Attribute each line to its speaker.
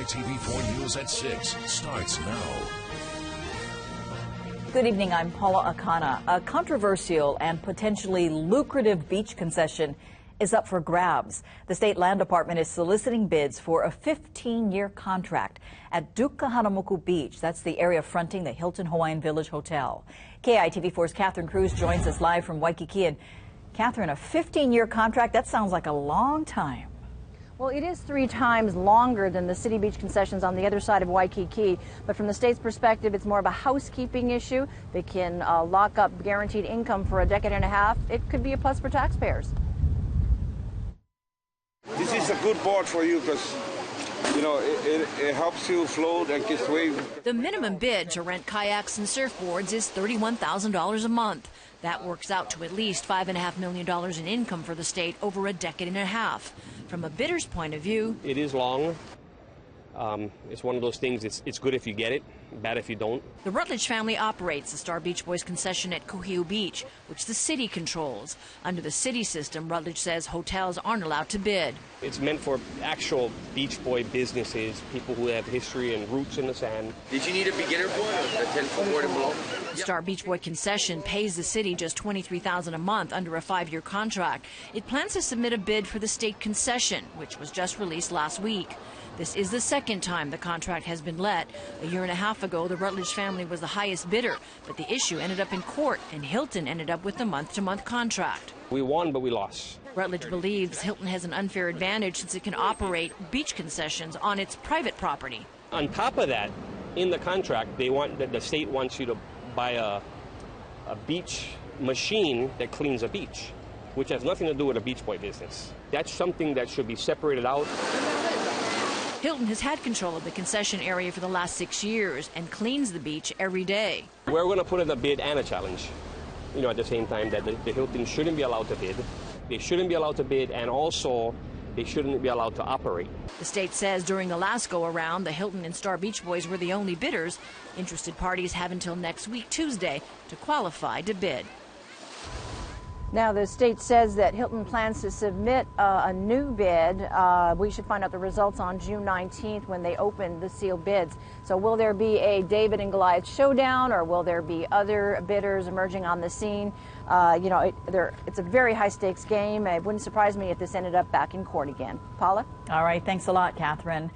Speaker 1: KITV4 News at 6 starts now.
Speaker 2: Good evening, I'm Paula Akana. A controversial and potentially lucrative beach concession is up for grabs. The State Land Department is soliciting bids for a 15-year contract at Dukkahanamoku Beach. That's the area fronting the Hilton Hawaiian Village Hotel. KITV4's Catherine Cruz joins us live from Waikiki. And Catherine, a 15-year contract, that sounds like a long time.
Speaker 3: Well, it is 3 times longer than the city beach concessions on the other side of Waikiki. But from the state's perspective, it's more of a housekeeping issue. They can lock up guaranteed income for a decade and a half. It could be a plus for taxpayers.
Speaker 4: This is a good board for you because, you know, it helps you float and gets wave.
Speaker 5: The minimum bid to rent kayaks and surfboards is $31,000 a month. That works out to at least $5.5 million in income for the state over a decade and a half. From a bidder's point of view,
Speaker 6: it is long. It's one of those things, it's good if you get it, bad if you don't.
Speaker 5: The Rutledge family operates the Star Beach Boys concession at Kuhiu Beach, which the city controls. Under the city system, Rutledge says hotels aren't allowed to bid.
Speaker 6: It's meant for actual Beach Boy businesses, people who have history and roots in the sand.
Speaker 7: Did you need a beginner board or a 10-foot board and below?
Speaker 5: The Star Beach Boy concession pays the city just $23,000 a month under a 5-year contract. It plans to submit a bid for the state concession, which was just released last week. This is the second time the contract has been let. A year and a half ago, the Rutledge family was the highest bidder, but the issue ended up in court, and Hilton ended up with the month-to-month contract.
Speaker 6: We won, but we lost.
Speaker 5: Rutledge believes Hilton has an unfair advantage since it can operate beach concessions on its private property.
Speaker 6: On top of that, in the contract, the state wants you to buy a beach machine that cleans a beach, which has nothing to do with a Beach Boy business. That's something that should be separated out.
Speaker 5: Hilton has had control of the concession area for the last 6 years and cleans the beach every day.
Speaker 6: We're going to put in a bid and a challenge, you know, at the same time that the Hilton shouldn't be allowed to bid. They shouldn't be allowed to bid, and also they shouldn't be allowed to operate.
Speaker 5: The state says during the last go-around, the Hilton and Star Beach Boys were the only bidders. Interested parties have until next week, Tuesday, to qualify to bid.
Speaker 3: Now, the state says that Hilton plans to submit a new bid. We should find out the results on June 19th when they open the sealed bids. So will there be a David and Goliath showdown, or will there be other bidders emerging on the scene? You know, it's a very high-stakes game. It wouldn't surprise me if this ended up back in court again. Paula?
Speaker 2: All right, thanks a lot, Catherine.